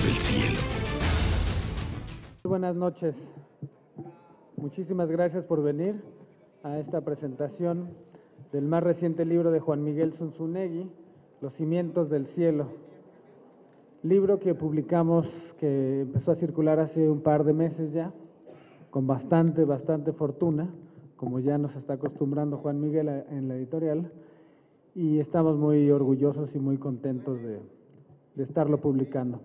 misterios del cielo. Buenas noches. Muchísimas gracias por venir a esta presentación del más reciente libro de Juan Miguel Zunzunegui, Los cimientos del cielo. Libro que publicamos, que empezó a circular hace un par de meses ya, con bastante fortuna, como ya nos está acostumbrando Juan Miguel en la editorial, y estamos muy orgullosos y muy contentos de estarlo publicando.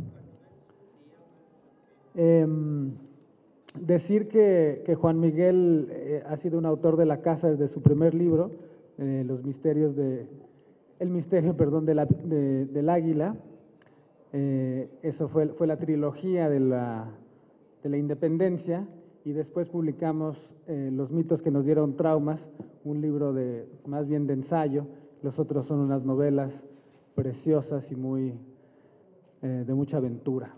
Decir que Juan Miguel ha sido un autor de la casa desde su primer libro, El misterio del águila. Eso fue la trilogía de la independencia, y después publicamos Los mitos que nos dieron traumas, un libro más bien de ensayo. Los otros son unas novelas preciosas y de mucha aventura.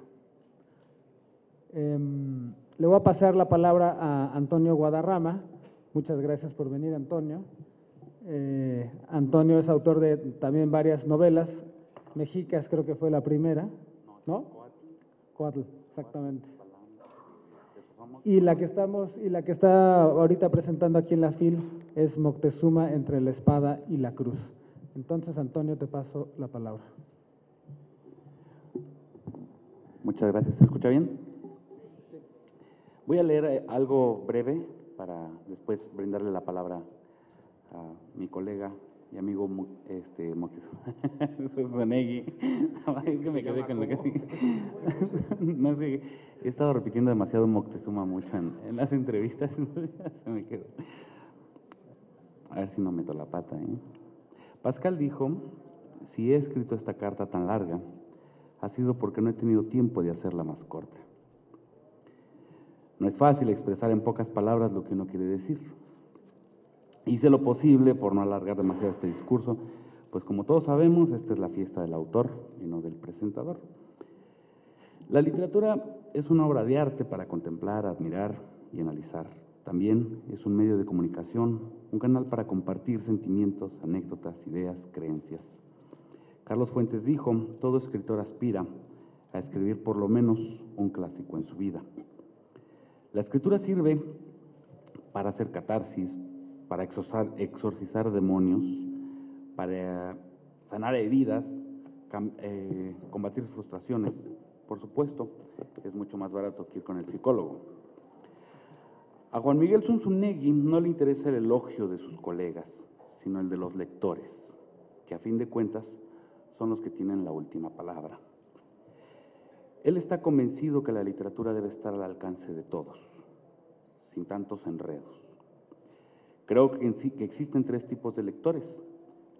Le voy a pasar la palabra a Antonio Guadarrama. Muchas gracias por venir, Antonio. Antonio es autor de también varias novelas. Mexicas creo que fue la primera, ¿no? Coatl, exactamente. Y la que está ahorita presentando aquí en la FIL es Moctezuma entre la espada y la cruz. Entonces, Antonio, te paso la palabra. Muchas gracias. ¿Se escucha bien? Voy a leer algo breve para después brindarle la palabra a mi colega y amigo Moctezuma Zunzunegui. Es que me quedé con lo que dije. No sé, he estado repitiendo demasiado Moctezuma mucho en las entrevistas, se me quedó. A ver si no meto la pata, Pascal dijo: si he escrito esta carta tan larga, ha sido porque no he tenido tiempo de hacerla más corta. No es fácil expresar en pocas palabras lo que uno quiere decir. Hice lo posible por no alargar demasiado este discurso, pues como todos sabemos, esta es la fiesta del autor y no del presentador. La literatura es una obra de arte para contemplar, admirar y analizar. También es un medio de comunicación, un canal para compartir sentimientos, anécdotas, ideas, creencias. Carlos Fuentes dijo: todo escritor aspira a escribir por lo menos un clásico en su vida. La escritura sirve para hacer catarsis, para exorcizar demonios, para sanar heridas, combatir frustraciones. Por supuesto, es mucho más barato que ir con el psicólogo. A Juan Miguel Zunzunegui no le interesa el elogio de sus colegas, sino el de los lectores, que a fin de cuentas son los que tienen la última palabra. Él está convencido que la literatura debe estar al alcance de todos, sin tantos enredos. Creo que existen tres tipos de lectores: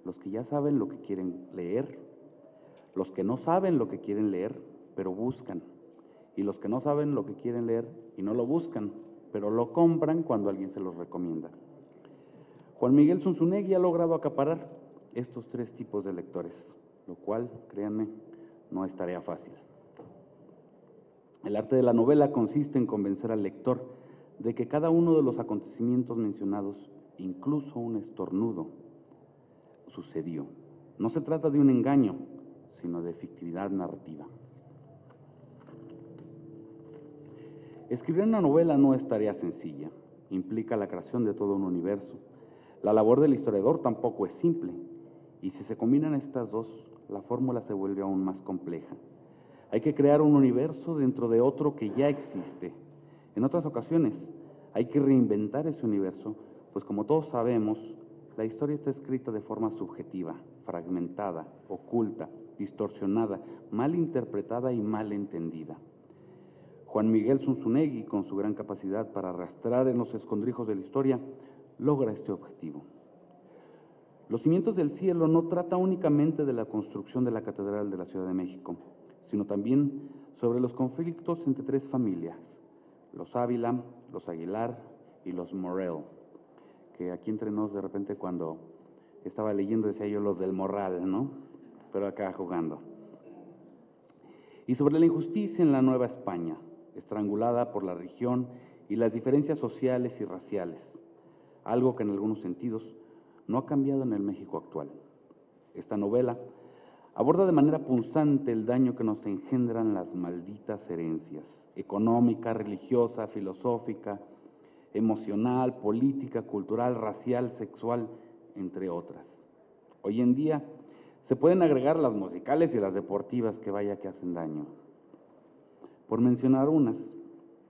los que ya saben lo que quieren leer, los que no saben lo que quieren leer, pero buscan, y los que no saben lo que quieren leer y no lo buscan, pero lo compran cuando alguien se los recomienda. Juan Miguel Zunzunegui ha logrado acaparar estos tres tipos de lectores, lo cual, créanme, no es tarea fácil. El arte de la novela consiste en convencer al lector de que cada uno de los acontecimientos mencionados, incluso un estornudo, sucedió. No se trata de un engaño, sino de fictividad narrativa. Escribir una novela no es tarea sencilla, implica la creación de todo un universo. La labor del historiador tampoco es simple, y si se combinan estas dos, la fórmula se vuelve aún más compleja. Hay que crear un universo dentro de otro que ya existe. En otras ocasiones, hay que reinventar ese universo, pues como todos sabemos, la historia está escrita de forma subjetiva, fragmentada, oculta, distorsionada, mal interpretada y mal entendida. Juan Miguel Zunzunegui, con su gran capacidad para arrastrar en los escondrijos de la historia, logra este objetivo. Los cimientos del cielo no trata únicamente de la construcción de la Catedral de la Ciudad de México, sino también sobre los conflictos entre tres familias: los Ávila, los Aguilar y los Morel, que aquí entre nos de repente cuando estaba leyendo decía yo los del Morral, ¿no? Pero acá jugando. Y sobre la injusticia en la Nueva España, estrangulada por la religión y las diferencias sociales y raciales, algo que en algunos sentidos no ha cambiado en el México actual. Esta novela Aborda de manera punzante el daño que nos engendran las malditas herencias, económica, religiosa, filosófica, emocional, política, cultural, racial, sexual, entre otras. Hoy en día se pueden agregar las musicales y las deportivas, que vaya que hacen daño. Por mencionar unas,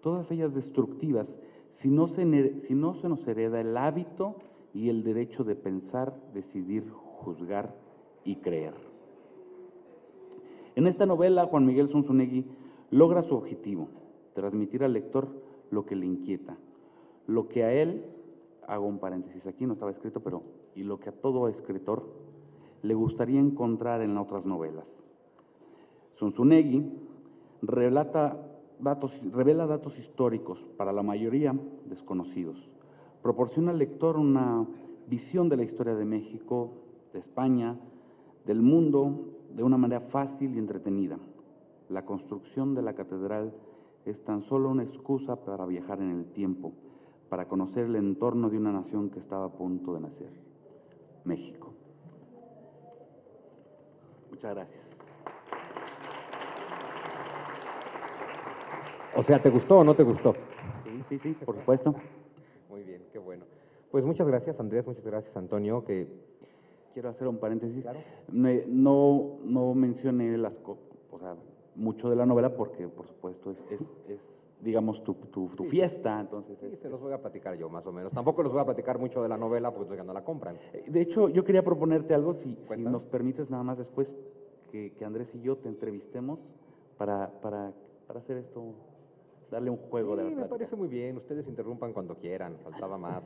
todas ellas destructivas, si no se nos hereda el hábito y el derecho de pensar, decidir, juzgar y creer. En esta novela, Juan Miguel Zunzunegui logra su objetivo, transmitir al lector lo que le inquieta, lo que a él, hago un paréntesis aquí, no estaba escrito, pero y lo que a todo escritor le gustaría encontrar en otras novelas. Zunzunegui revela datos históricos, para la mayoría desconocidos. Proporciona al lector una visión de la historia de México, de España, del mundo, de una manera fácil y entretenida. La construcción de la catedral es tan solo una excusa para viajar en el tiempo, para conocer el entorno de una nación que estaba a punto de nacer, México. Muchas gracias. O sea, ¿te gustó o no te gustó? Sí, por supuesto. Muy bien, qué bueno. Pues muchas gracias, Andrés, muchas gracias, Antonio, que... Quiero hacer un paréntesis. Claro. No mencioné mucho de la novela porque, por supuesto, es digamos, tu fiesta, entonces... Sí, se los voy a platicar yo, más o menos. Tampoco les voy a platicar mucho de la novela porque ya no la compran. De hecho, yo quería proponerte algo, si Cuéntame. nos permites nada más después que Andrés y yo te entrevistemos para hacer esto, darle un juego de la me plática. parece muy bien, ustedes interrumpan cuando quieran, faltaba más.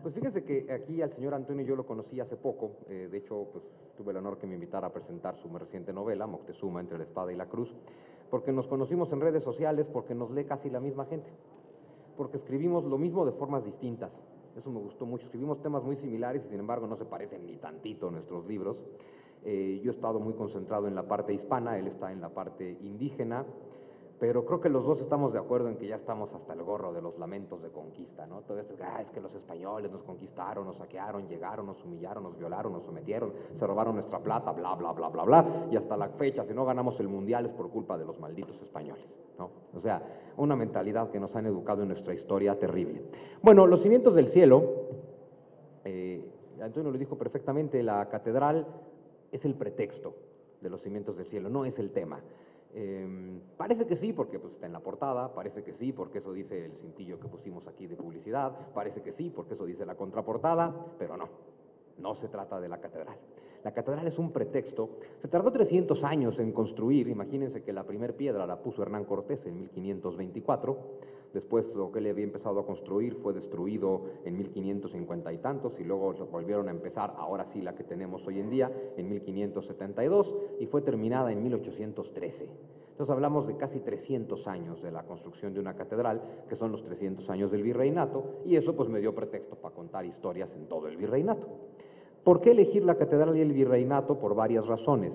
Pues fíjense que aquí al señor Antonio yo lo conocí hace poco, de hecho, pues tuve el honor que me invitara a presentar su más reciente novela, Moctezuma, entre la espada y la cruz, porque nos conocimos en redes sociales, porque nos lee casi la misma gente, porque escribimos lo mismo de formas distintas. Eso me gustó mucho, escribimos temas muy similares y sin embargo no se parecen ni tantito nuestros libros. Yo he estado muy concentrado en la parte hispana, él está en la parte indígena, pero creo que los dos estamos de acuerdo en que ya estamos hasta el gorro de los lamentos de conquista, ¿no? Todo esto, es que los españoles nos conquistaron, nos saquearon, llegaron, nos humillaron, nos violaron, nos sometieron, se robaron nuestra plata, bla, bla, bla, bla, bla, y hasta la fecha, si no ganamos el mundial es por culpa de los malditos españoles, ¿no? O sea, una mentalidad que nos han educado en nuestra historia terrible. Bueno, Los cimientos del cielo, Antonio lo dijo perfectamente, la catedral es el pretexto de Los cimientos del cielo, no es el tema. Parece que sí, porque pues, está en la portada, parece que sí, porque eso dice el cintillo que pusimos aquí de publicidad, parece que sí, porque eso dice la contraportada, pero no se trata de la catedral. La catedral es un pretexto. Se tardó 300 años en construir, imagínense que la primera piedra la puso Hernán Cortés en 1524, después lo que él había empezado a construir fue destruido en 1550 y tantos, y luego lo volvieron a empezar, ahora sí la que tenemos hoy en día, en 1572, y fue terminada en 1813. Entonces hablamos de casi 300 años de la construcción de una catedral, que son los 300 años del virreinato, y eso pues me dio pretexto para contar historias en todo el virreinato. ¿Por qué elegir la catedral y el virreinato? Por varias razones.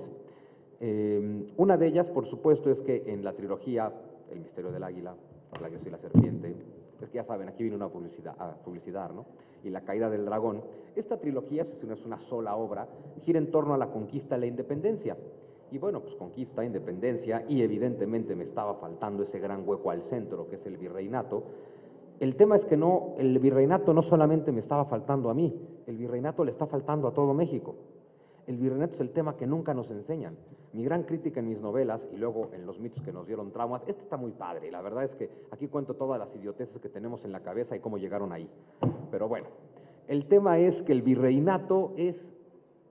Una de ellas, por supuesto, es que en la trilogía El misterio del águila, La diosa y la serpiente, es que ya saben, aquí viene una publicidad, ¿no? Y La caída del dragón. Esta trilogía, si no es una sola obra, gira en torno a la conquista y la independencia. Y bueno, pues conquista, independencia, y evidentemente me estaba faltando ese gran hueco al centro, que es el virreinato. El tema es que el virreinato no solamente me estaba faltando a mí, el virreinato le está faltando a todo México. El virreinato es el tema que nunca nos enseñan. Mi gran crítica en mis novelas y luego en los mitos que nos dieron traumas, este está muy padre, y la verdad es que aquí cuento todas las idioteces que tenemos en la cabeza y cómo llegaron ahí. Pero bueno, el tema es que el virreinato es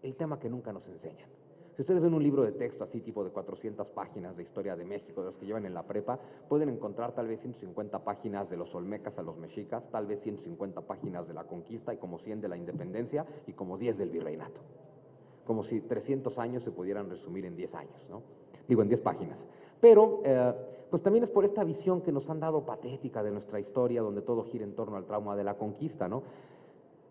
el tema que nunca nos enseñan. Si ustedes ven un libro de texto así, tipo de 400 páginas de historia de México, de los que llevan en la prepa, pueden encontrar tal vez 150 páginas de los olmecas a los mexicas, tal vez 150 páginas de la conquista y como 100 de la independencia y como 10 del virreinato. Como si 300 años se pudieran resumir en 10 años, ¿no? Digo, en 10 páginas. Pero, pues también es por esta visión que nos han dado patética de nuestra historia, donde todo gira en torno al trauma de la conquista, ¿no?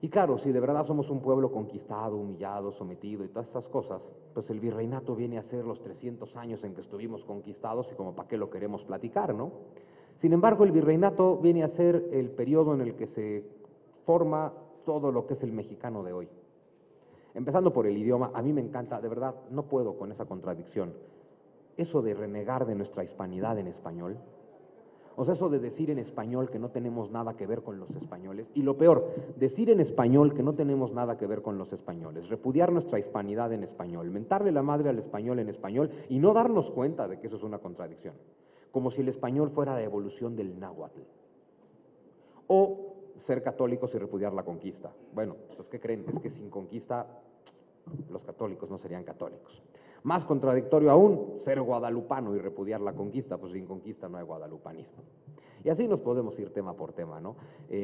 Y claro, si de verdad somos un pueblo conquistado, humillado, sometido y todas estas cosas, pues el virreinato viene a ser los 300 años en que estuvimos conquistados y como para qué lo queremos platicar, ¿no? Sin embargo, el virreinato viene a ser el periodo en el que se forma todo lo que es el mexicano de hoy. Empezando por el idioma, a mí me encanta, de verdad, no puedo con esa contradicción. Eso de renegar de nuestra hispanidad en español, o sea, eso de decir en español que no tenemos nada que ver con los españoles, y lo peor, decir en español que no tenemos nada que ver con los españoles, repudiar nuestra hispanidad en español, mentarle la madre al español en español y no darnos cuenta de que eso es una contradicción, como si el español fuera la evolución del náhuatl. O ser católicos y repudiar la conquista. Bueno, pues ¿qué creen? Es que sin conquista los católicos no serían católicos. Más contradictorio aún, ser guadalupano y repudiar la conquista, pues sin conquista no hay guadalupanismo. Y así nos podemos ir tema por tema, ¿no?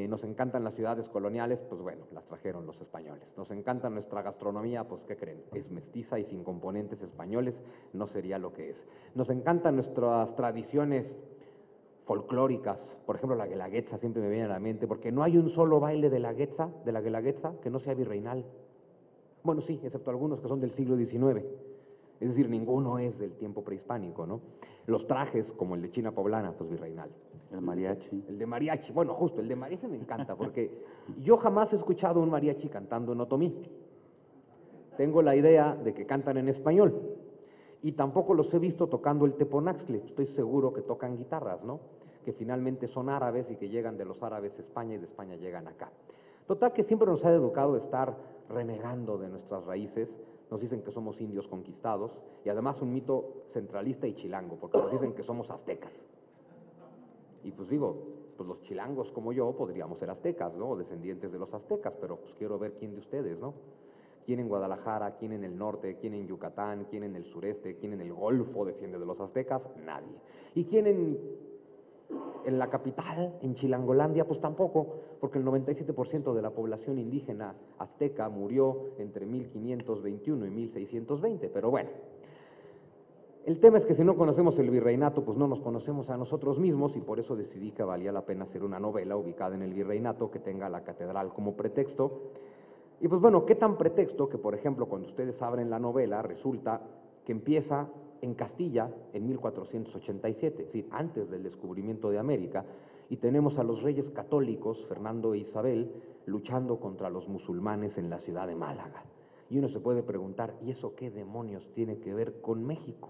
Nos encantan las ciudades coloniales, pues bueno, las trajeron los españoles. Nos encanta nuestra gastronomía, pues ¿qué creen? Es mestiza y sin componentes españoles no sería lo que es. Nos encantan nuestras tradiciones folclóricas, por ejemplo la guelaguetza siempre me viene a la mente, porque no hay un solo baile de la guelaguetza, que no sea virreinal. Bueno, sí, excepto algunos que son del siglo XIX. Es decir, ninguno es del tiempo prehispánico, ¿no? Los trajes, como el de China Poblana, pues virreinal. El mariachi. El de mariachi, bueno, justo, el de mariachi me encanta, porque yo jamás he escuchado un mariachi cantando en otomí. Tengo la idea de que cantan en español, y tampoco los he visto tocando el teponaxtle. Estoy seguro que tocan guitarras, ¿no? Que finalmente son árabes y que llegan de los árabes a España y de España llegan acá. Total que siempre nos ha educado estar renegando de nuestras raíces. Nos dicen que somos indios conquistados y además un mito centralista y chilango, porque nos dicen que somos aztecas. Y pues digo, pues los chilangos como yo podríamos ser aztecas, ¿no? O descendientes de los aztecas, pero pues quiero ver quién de ustedes, ¿no? ¿Quién en Guadalajara, quién en el norte, quién en Yucatán, quién en el sureste, quién en el Golfo desciende de los aztecas? Nadie. ¿Y quién en la capital, en Chilangolandia? Pues tampoco, porque el 97% de la población indígena azteca murió entre 1521 y 1620, pero bueno. El tema es que si no conocemos el virreinato, pues no nos conocemos a nosotros mismos, y por eso decidí que valía la pena hacer una novela ubicada en el virreinato que tenga la catedral como pretexto. Y pues bueno, ¿qué tan pretexto? Que por ejemplo, cuando ustedes abren la novela, resulta que empieza en Castilla en 1487, es decir, antes del descubrimiento de América, y tenemos a los reyes católicos, Fernando e Isabel, luchando contra los musulmanes en la ciudad de Málaga. Y uno se puede preguntar, ¿y eso qué demonios tiene que ver con México?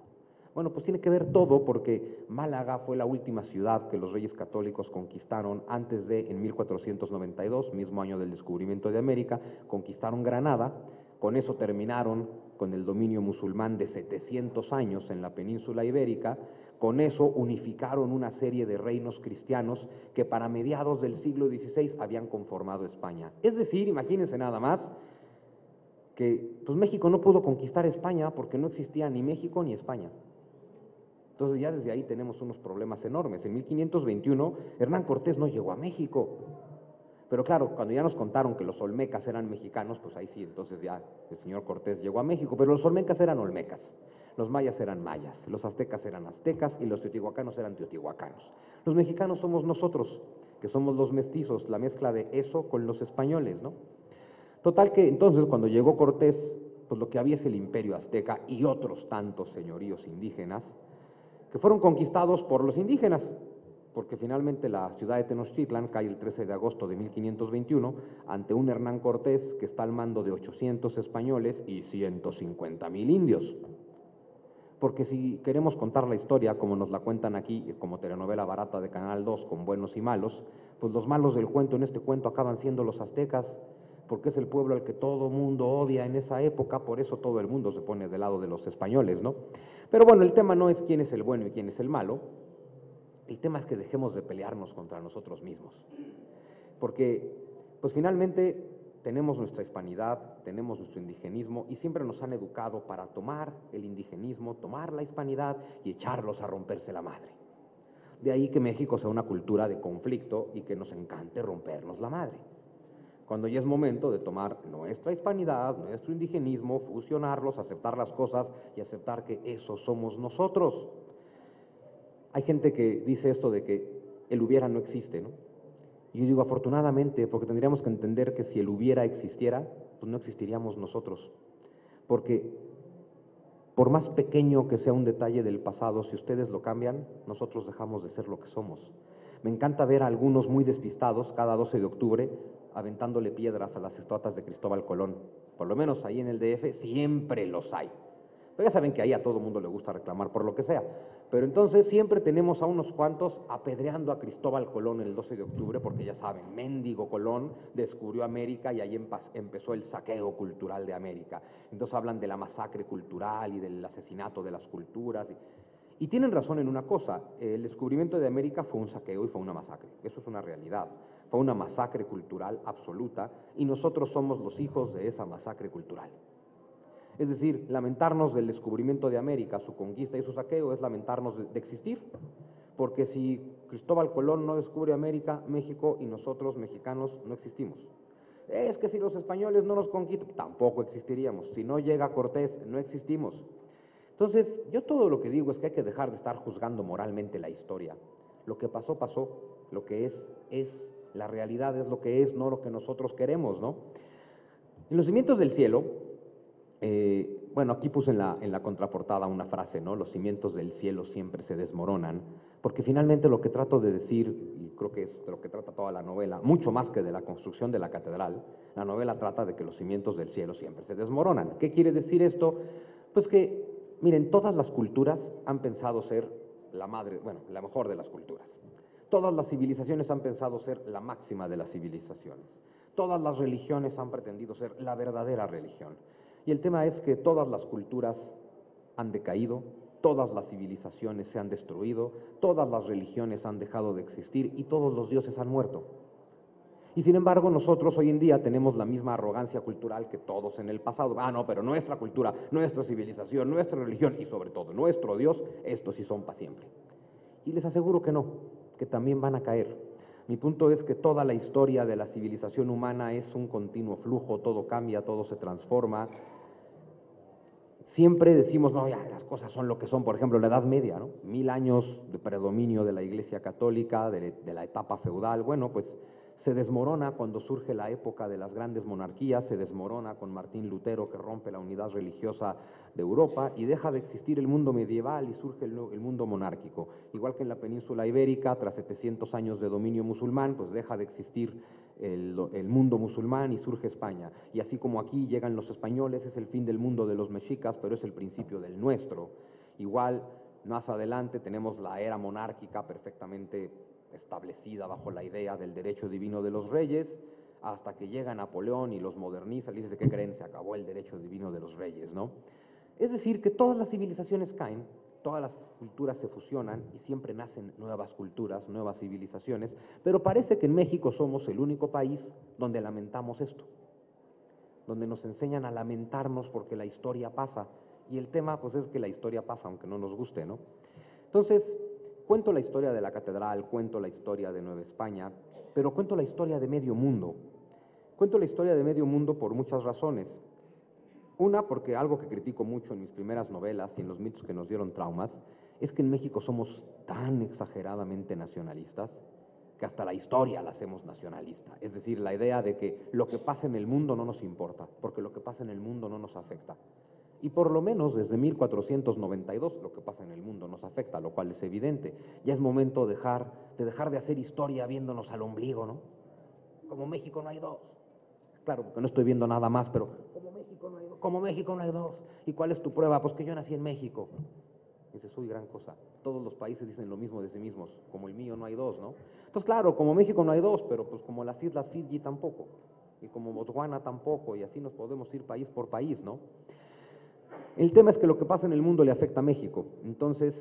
Bueno, pues tiene que ver todo, porque Málaga fue la última ciudad que los reyes católicos conquistaron antes de, en 1492, mismo año del descubrimiento de América, conquistaron Granada. Con eso terminaron con el dominio musulmán de 700 años en la península ibérica. Con eso unificaron una serie de reinos cristianos que para mediados del siglo XVI habían conformado España. Es decir, imagínense nada más, que pues México no pudo conquistar España porque no existía ni México ni España. Entonces ya desde ahí tenemos unos problemas enormes. En 1521 Hernán Cortés no llegó a México. Pero claro, cuando ya nos contaron que los olmecas eran mexicanos, pues ahí sí, entonces ya el señor Cortés llegó a México, pero los olmecas eran olmecas, los mayas eran mayas, los aztecas eran aztecas y los teotihuacanos eran teotihuacanos. Los mexicanos somos nosotros, que somos los mestizos, la mezcla de eso con los españoles, ¿no? Total que entonces cuando llegó Cortés, pues lo que había es el imperio azteca y otros tantos señoríos indígenas, que fueron conquistados por los indígenas, porque finalmente la ciudad de Tenochtitlan cae el 13 de agosto de 1521 ante un Hernán Cortés que está al mando de 800 españoles y 150,000 indios. Porque si queremos contar la historia como nos la cuentan aquí, como telenovela barata de Canal 2 con buenos y malos, pues los malos del cuento en este cuento acaban siendo los aztecas, porque es el pueblo al que todo mundo odia en esa época, por eso todo el mundo se pone del lado de los españoles, ¿no? Pero bueno, el tema no es quién es el bueno y quién es el malo, el tema es que dejemos de pelearnos contra nosotros mismos, porque pues finalmente tenemos nuestra hispanidad, tenemos nuestro indigenismo y siempre nos han educado para tomar el indigenismo, tomar la hispanidad y echarlos a romperse la madre. De ahí que México sea una cultura de conflicto y que nos encante rompernos la madre. Cuando ya es momento de tomar nuestra hispanidad, nuestro indigenismo, fusionarlos, aceptar las cosas y aceptar que eso somos nosotros. Hay gente que dice esto de que el hubiera no existe, ¿no? Y yo digo afortunadamente, porque tendríamos que entender que si el hubiera existiera, pues no existiríamos nosotros. Porque por más pequeño que sea un detalle del pasado, si ustedes lo cambian, nosotros dejamos de ser lo que somos. Me encanta ver a algunos muy despistados cada 12 de octubre aventándole piedras a las estatuas de Cristóbal Colón. Por lo menos ahí en el DF siempre los hay. Pero ya saben que ahí a todo mundo le gusta reclamar por lo que sea. Pero entonces siempre tenemos a unos cuantos apedreando a Cristóbal Colón el 12 de octubre, porque ya saben, mendigo Colón descubrió América y ahí empezó el saqueo cultural de América. Entonces hablan de la masacre cultural y del asesinato de las culturas. Y tienen razón en una cosa, el descubrimiento de América fue un saqueo y fue una masacre. Eso es una realidad. Fue una masacre cultural absoluta y nosotros somos los hijos de esa masacre cultural. Es decir, lamentarnos del descubrimiento de América, su conquista y su saqueo, es lamentarnos de existir. Porque si Cristóbal Colón no descubre América, México y nosotros, mexicanos, no existimos. Es que si los españoles no nos conquistan, tampoco existiríamos. Si no llega Cortés, no existimos. Entonces, yo todo lo que digo es que hay que dejar de estar juzgando moralmente la historia. Lo que pasó, pasó. Lo que es. La realidad es lo que es, no lo que nosotros queremos, ¿no? En los cimientos del cielo, bueno, aquí puse en la contraportada una frase, ¿no? Los cimientos del cielo siempre se desmoronan, porque finalmente lo que trato de decir, y creo que es de lo que trata toda la novela, mucho más que de la construcción de la catedral, la novela trata de que los cimientos del cielo siempre se desmoronan. ¿Qué quiere decir esto? Pues que, miren, todas las culturas han pensado ser la madre, bueno, la mejor de las culturas. Todas las civilizaciones han pensado ser la máxima de las civilizaciones. Todas las religiones han pretendido ser la verdadera religión. Y el tema es que todas las culturas han decaído, todas las civilizaciones se han destruido, todas las religiones han dejado de existir y todos los dioses han muerto. Y sin embargo, nosotros hoy en día tenemos la misma arrogancia cultural que todos en el pasado. Ah, no, pero nuestra cultura, nuestra civilización, nuestra religión y sobre todo nuestro Dios, estos sí son para siempre. Y les aseguro que no, que también van a caer. Mi punto es que toda la historia de la civilización humana es un continuo flujo, todo cambia, todo se transforma. Siempre decimos, no, ya las cosas son lo que son, por ejemplo, la Edad Media, ¿no? 1000 años de predominio de la Iglesia Católica, de la etapa feudal, bueno, pues se desmorona cuando surge la época de las grandes monarquías, se desmorona con Martín Lutero que rompe la unidad religiosa de Europa y deja de existir el mundo medieval y surge el mundo monárquico. Igual que en la península ibérica, tras 700 años de dominio musulmán, pues deja de existir el mundo musulmán y surge España. Y así como aquí llegan los españoles, es el fin del mundo de los mexicas, pero es el principio del nuestro. Igual, más adelante tenemos la era monárquica perfectamente establecida bajo la idea del derecho divino de los reyes, hasta que llega Napoleón y los moderniza, y dice, ¿qué creen? Se acabó el derecho divino de los reyes, ¿no? Es decir, que todas las civilizaciones caen, todas las culturas se fusionan y siempre nacen nuevas culturas, nuevas civilizaciones, pero parece que en México somos el único país donde lamentamos esto, donde nos enseñan a lamentarnos porque la historia pasa, y el tema pues es que la historia pasa aunque no nos guste, ¿no? Entonces, cuento la historia de la catedral, cuento la historia de Nueva España, pero cuento la historia de medio mundo. Cuento la historia de medio mundo por muchas razones. Una, porque algo que critico mucho en mis primeras novelas y en los mitos que nos dieron traumas, es que en México somos tan exageradamente nacionalistas que hasta la historia la hacemos nacionalista. Es decir, la idea de que lo que pasa en el mundo no nos importa, porque lo que pasa en el mundo no nos afecta. Y por lo menos desde 1492 lo que pasa en el mundo nos afecta, lo cual es evidente. Ya es momento de dejar de hacer historia viéndonos al ombligo, ¿no? Como México no hay dos. Claro, porque no estoy viendo nada más, pero como México no hay dos. Como México no hay dos. ¿Y cuál es tu prueba? Pues que yo nací en México. Dices, uy, gran cosa. Todos los países dicen lo mismo de sí mismos. Como el mío no hay dos, ¿no? Entonces, claro, como México no hay dos, pero pues como las Islas Fiji tampoco. Y como Botswana tampoco. Y así nos podemos ir país por país, ¿no? El tema es que lo que pasa en el mundo le afecta a México. Entonces,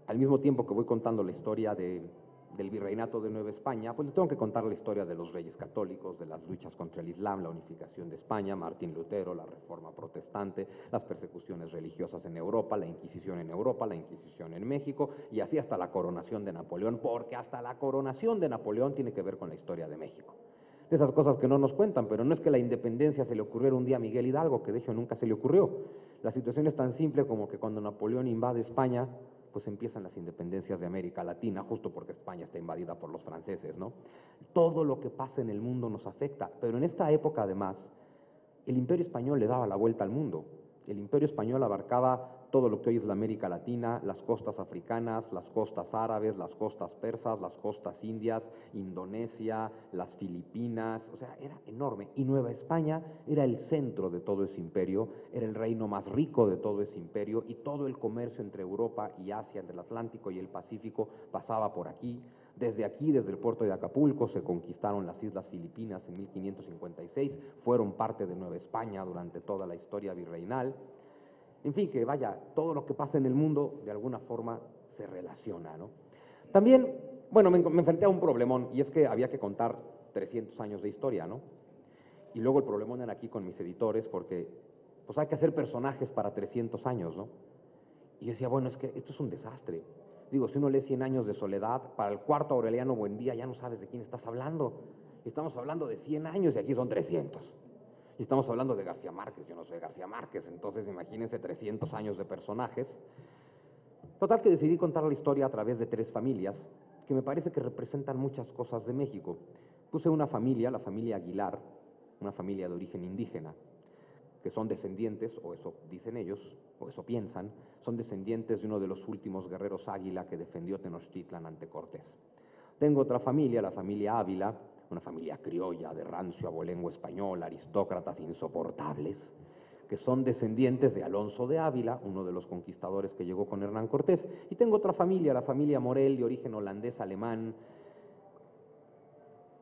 al mismo tiempo que voy contando la historia del virreinato de Nueva España, pues les tengo que contar la historia de los reyes católicos, de las luchas contra el Islam, la unificación de España, Martín Lutero, la reforma protestante, las persecuciones religiosas en Europa, la Inquisición en Europa, la Inquisición en México, y así hasta la coronación de Napoleón, porque hasta la coronación de Napoleón tiene que ver con la historia de México. De esas cosas que no nos cuentan, pero no es que la independencia se le ocurriera un día a Miguel Hidalgo, que de hecho nunca se le ocurrió. La situación es tan simple como que cuando Napoleón invade España, pues empiezan las independencias de América Latina, justo porque España está invadida por los franceses, ¿no? Todo lo que pasa en el mundo nos afecta, pero en esta época además, el Imperio Español le daba la vuelta al mundo. El Imperio Español abarcaba todo lo que hoy es la América Latina, las costas africanas, las costas árabes, las costas persas, las costas indias, Indonesia, las Filipinas, o sea, era enorme. Y Nueva España era el centro de todo ese imperio, era el reino más rico de todo ese imperio, y todo el comercio entre Europa y Asia, entre el Atlántico y el Pacífico, pasaba por aquí. Desde aquí, desde el puerto de Acapulco, se conquistaron las Islas Filipinas en 1556, fueron parte de Nueva España durante toda la historia virreinal. En fin, que vaya, todo lo que pasa en el mundo de alguna forma se relaciona, ¿no? También, bueno, me enfrenté a un problemón, y es que había que contar 300 años de historia, ¿no? Y luego el problemón era aquí con mis editores, porque pues hay que hacer personajes para 300 años, ¿no? Y yo decía, bueno, es que esto es un desastre. Digo, si uno lee 100 años de soledad, para el cuarto Aureliano Buendía ya no sabes de quién estás hablando. Estamos hablando de 100 años y aquí son 300. Y estamos hablando de García Márquez, yo no soy García Márquez, entonces imagínense 300 años de personajes. Total que decidí contar la historia a través de 3 familias que me parece que representan muchas cosas de México. Puse una familia, la familia Aguilar, una familia de origen indígena, que son descendientes, o eso dicen ellos, o eso piensan, son descendientes de uno de los últimos guerreros águila que defendió Tenochtitlan ante Cortés. Tengo otra familia, la familia Ávila, una familia criolla de rancio abolengo español, aristócratas insoportables, que son descendientes de Alonso de Ávila, uno de los conquistadores que llegó con Hernán Cortés. Y tengo otra familia, la familia Morel, de origen holandés-alemán,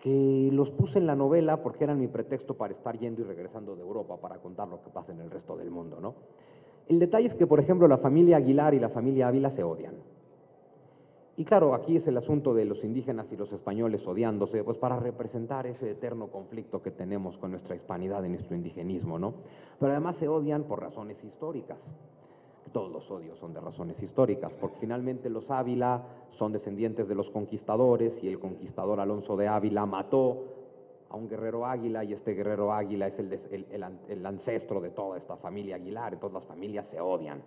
que los puse en la novela porque eran mi pretexto para estar yendo y regresando de Europa para contar lo que pasa en el resto del mundo, ¿no? El detalle es que, por ejemplo, la familia Aguilar y la familia Ávila se odian. Y claro, aquí es el asunto de los indígenas y los españoles odiándose, pues para representar ese eterno conflicto que tenemos con nuestra hispanidad y nuestro indigenismo, ¿no? Pero además se odian por razones históricas. Todos los odios son de razones históricas, porque finalmente los Ávila son descendientes de los conquistadores, y el conquistador Alonso de Ávila mató a un guerrero águila, y este guerrero águila es el ancestro de toda esta familia Aguilar, entonces las familias se odian.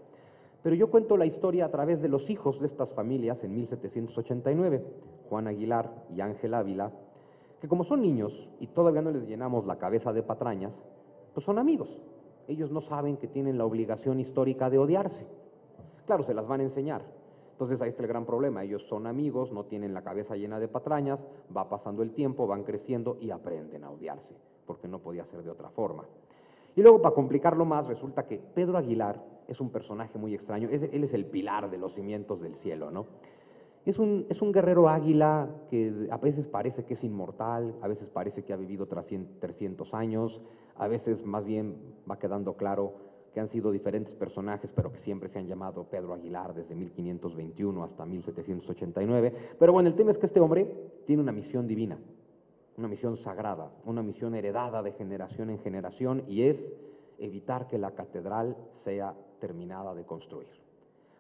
Pero yo cuento la historia a través de los hijos de estas familias en 1789, Juan Aguilar y Ángel Ávila, que como son niños y todavía no les llenamos la cabeza de patrañas, pues son amigos. Ellos no saben que tienen la obligación histórica de odiarse. Claro, se las van a enseñar. Entonces ahí está el gran problema. Ellos son amigos, no tienen la cabeza llena de patrañas, va pasando el tiempo, van creciendo y aprenden a odiarse, porque no podía ser de otra forma. Y luego, para complicarlo más, resulta que Pedro Aguilar es un personaje muy extraño. Él es el pilar de los cimientos del cielo, ¿no? Es un guerrero águila que a veces parece que es inmortal, a veces parece que ha vivido 300 años, a veces más bien va quedando claro que han sido diferentes personajes, pero que siempre se han llamado Pedro Aguilar desde 1521 hasta 1789. Pero bueno, el tema es que este hombre tiene una misión divina, una misión sagrada, una misión heredada de generación en generación, y es evitar que la catedral sea terminada de construir.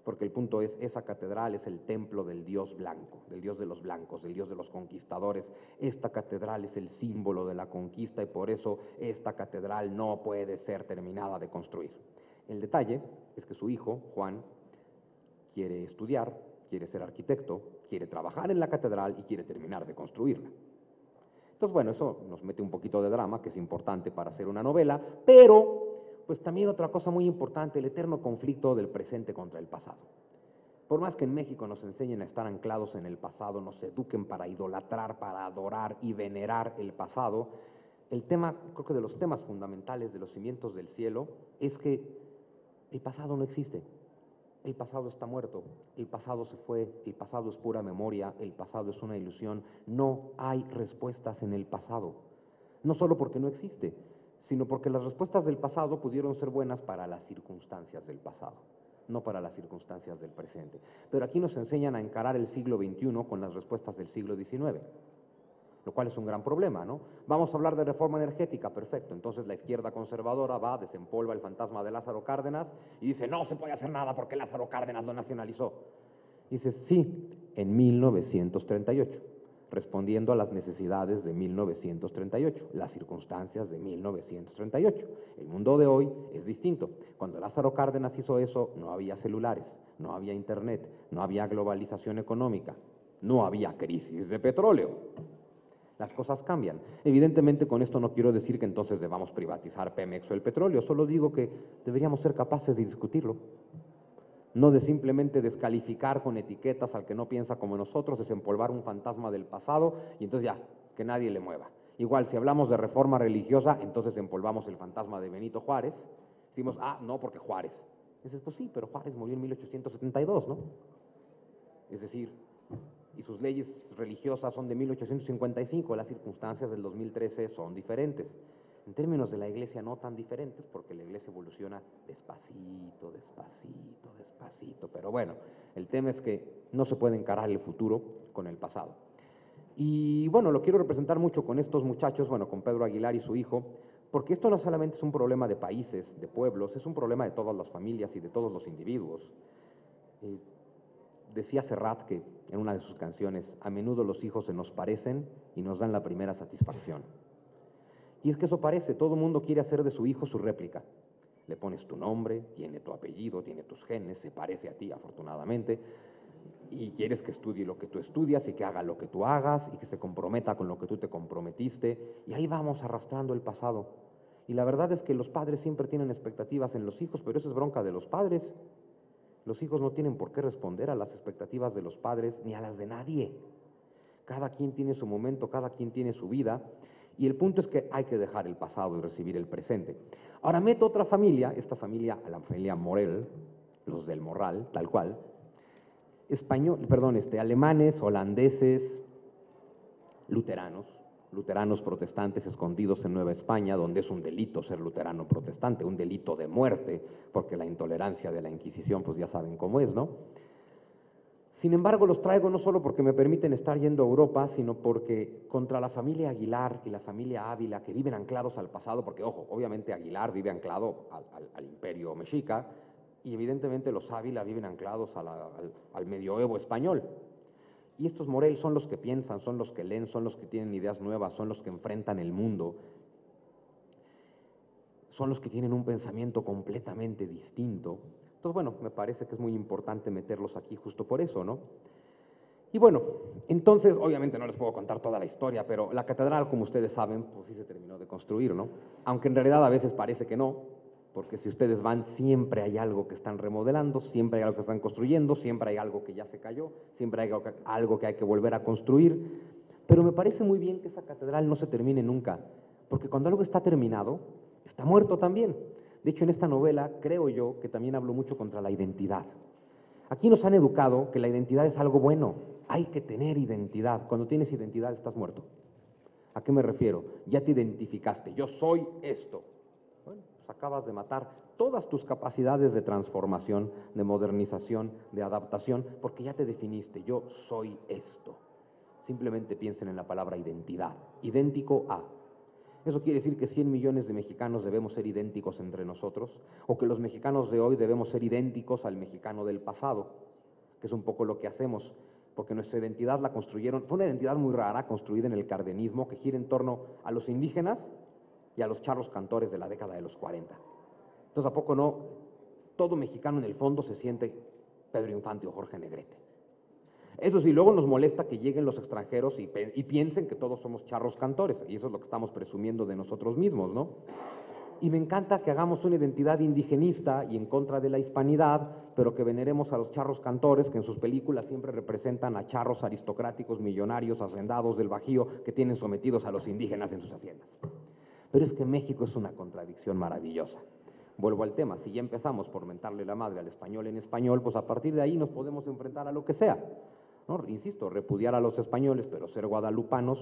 Porque el punto es, esa catedral es el templo del Dios blanco, del Dios de los blancos, del Dios de los conquistadores. Esta catedral es el símbolo de la conquista, y por eso esta catedral no puede ser terminada de construir. El detalle es que su hijo, Juan, quiere estudiar, quiere ser arquitecto, quiere trabajar en la catedral y quiere terminar de construirla. Entonces, bueno, eso nos mete un poquito de drama, que es importante para hacer una novela, pero pues también otra cosa muy importante, el eterno conflicto del presente contra el pasado. Por más que en México nos enseñen a estar anclados en el pasado, nos eduquen para idolatrar, para adorar y venerar el pasado, el tema, creo que de los temas fundamentales de los cimientos del cielo, es que el pasado no existe. El pasado está muerto, el pasado se fue, el pasado es pura memoria, el pasado es una ilusión. No hay respuestas en el pasado, no solo porque no existe, sino porque las respuestas del pasado pudieron ser buenas para las circunstancias del pasado, no para las circunstancias del presente. Pero aquí nos enseñan a encarar el siglo XXI con las respuestas del siglo XIX, lo cual es un gran problema, ¿no? Vamos a hablar de reforma energética, perfecto. Entonces la izquierda conservadora va, desempolva el fantasma de Lázaro Cárdenas y dice, no se puede hacer nada porque Lázaro Cárdenas lo nacionalizó. Y dice, sí, en 1938. Respondiendo a las necesidades de 1938, las circunstancias de 1938. El mundo de hoy es distinto. Cuando Lázaro Cárdenas hizo eso, no había celulares, no había internet, no había globalización económica, no había crisis de petróleo. Las cosas cambian. Evidentemente, con esto no quiero decir que entonces debamos privatizar Pemex o el petróleo, solo digo que deberíamos ser capaces de discutirlo. No de simplemente descalificar con etiquetas al que no piensa como nosotros, desempolvar un fantasma del pasado y entonces ya, que nadie le mueva. Igual, si hablamos de reforma religiosa, entonces empolvamos el fantasma de Benito Juárez. Decimos, no, porque Juárez. Dices, pues sí, pero Juárez murió en 1872, ¿no? Es decir, y sus leyes religiosas son de 1855, las circunstancias del 2013 son diferentes. En términos de la Iglesia no tan diferentes, porque la Iglesia evoluciona despacito, despacito, despacito. Pero bueno, el tema es que no se puede encarar el futuro con el pasado. Y bueno, lo quiero representar mucho con estos muchachos, bueno, con Pedro Aguilar y su hijo, porque esto no solamente es un problema de países, de pueblos, es un problema de todas las familias y de todos los individuos. Decía Serrat que en una de sus canciones, a menudo los hijos se nos parecen y nos dan la primera satisfacción. Y es que eso parece, todo el mundo quiere hacer de su hijo su réplica. Le pones tu nombre, tiene tu apellido, tiene tus genes, se parece a ti afortunadamente, y quieres que estudie lo que tú estudias y que haga lo que tú hagas y que se comprometa con lo que tú te comprometiste, y ahí vamos arrastrando el pasado. Y la verdad es que los padres siempre tienen expectativas en los hijos, pero eso es bronca de los padres. Los hijos no tienen por qué responder a las expectativas de los padres ni a las de nadie. Cada quien tiene su momento, cada quien tiene su vida, y el punto es que hay que dejar el pasado y recibir el presente. Ahora meto otra familia, esta familia, la familia Morel, los del Morral, tal cual, alemanes, holandeses, luteranos protestantes escondidos en Nueva España, donde es un delito ser luterano protestante, un delito de muerte, porque la intolerancia de la Inquisición, pues ya saben cómo es, ¿no? Sin embargo, los traigo no solo porque me permiten estar yendo a Europa, sino porque contra la familia Aguilar y la familia Ávila, que viven anclados al pasado, porque, ojo, obviamente Aguilar vive anclado al imperio mexica, y evidentemente los Ávila viven anclados al medioevo español. Y estos Morel son los que piensan, son los que leen, son los que tienen ideas nuevas, son los que enfrentan el mundo, son los que tienen un pensamiento completamente distinto. Entonces, bueno, me parece que es muy importante meterlos aquí justo por eso, ¿no? Y bueno, entonces, obviamente no les puedo contar toda la historia, pero la catedral, como ustedes saben, pues sí se terminó de construir, ¿no? Aunque en realidad a veces parece que no, porque si ustedes van, siempre hay algo que están remodelando, siempre hay algo que están construyendo, siempre hay algo que ya se cayó, siempre hay algo que hay que volver a construir, pero me parece muy bien que esa catedral no se termine nunca, porque cuando algo está terminado, está muerto también. De hecho, en esta novela, creo yo, que también hablo mucho contra la identidad. Aquí nos han educado que la identidad es algo bueno, hay que tener identidad. Cuando tienes identidad, estás muerto. ¿A qué me refiero? Ya te identificaste, yo soy esto. Bueno, pues acabas de matar todas tus capacidades de transformación, de modernización, de adaptación, porque ya te definiste, yo soy esto. Simplemente piensen en la palabra identidad, idéntico a. ¿Eso quiere decir que 100 millones de mexicanos debemos ser idénticos entre nosotros? ¿O que los mexicanos de hoy debemos ser idénticos al mexicano del pasado? Que es un poco lo que hacemos, porque nuestra identidad la construyeron, fue una identidad muy rara, construida en el cardenismo, que gira en torno a los indígenas y a los charros cantores de la década de los 40. Entonces, ¿a poco no? Todo mexicano en el fondo se siente Pedro Infante o Jorge Negrete. Eso sí, luego nos molesta que lleguen los extranjeros y piensen que todos somos charros cantores, y eso es lo que estamos presumiendo de nosotros mismos, ¿no? Y me encanta que hagamos una identidad indigenista y en contra de la hispanidad, pero que veneremos a los charros cantores, que en sus películas siempre representan a charros aristocráticos, millonarios, hacendados del Bajío, que tienen sometidos a los indígenas en sus haciendas. Pero es que México es una contradicción maravillosa. Vuelvo al tema, si ya empezamos por mentarle la madre al español en español, pues a partir de ahí nos podemos enfrentar a lo que sea, ¿no? Insisto, repudiar a los españoles, pero ser guadalupanos,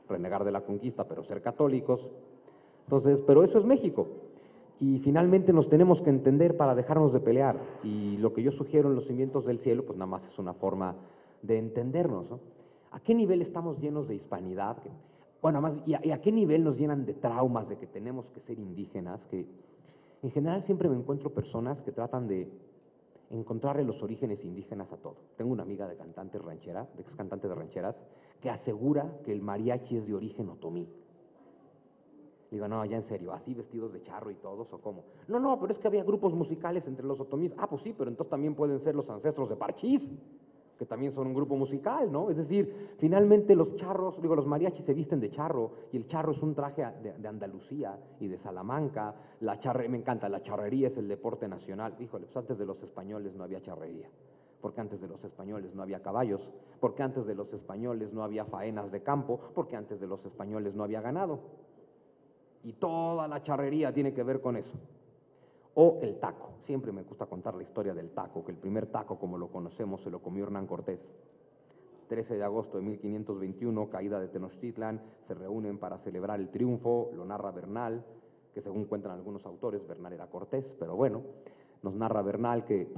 renegar de la conquista, pero ser católicos. Entonces, pero eso es México. Y finalmente nos tenemos que entender para dejarnos de pelear. Y lo que yo sugiero en Los Cimientos del Cielo, pues nada más es una forma de entendernos, ¿no? ¿A qué nivel estamos llenos de hispanidad? Bueno, además, ¿y a qué nivel nos llenan de traumas de que tenemos que ser indígenas? Que en general siempre me encuentro personas que tratan de encontrarle los orígenes indígenas a todo. Tengo una amiga de cantante ranchera, de ex cantante de rancheras, que asegura que el mariachi es de origen otomí. Digo, no, ya en serio, ¿así vestidos de charro y todos o cómo? No, pero es que había grupos musicales entre los otomíes. Ah, pues sí, pero entonces también pueden ser los ancestros de Parchís. que también son un grupo musical, ¿no? Es decir, finalmente los charros, digo, los mariachis se visten de charro, y el charro es un traje de Andalucía y de Salamanca. Me encanta, la charrería es el deporte nacional. Híjole, pues antes de los españoles no había charrería, porque antes de los españoles no había caballos, porque antes de los españoles no había faenas de campo, porque antes de los españoles no había ganado. Y toda la charrería tiene que ver con eso. O el taco. Siempre me gusta contar la historia del taco, que el primer taco, como lo conocemos, se lo comió Hernán Cortés. 13 de agosto de 1521, caída de Tenochtitlan, se reúnen para celebrar el triunfo, lo narra Bernal, que según cuentan algunos autores, Bernal era Cortés, pero bueno, nos narra Bernal que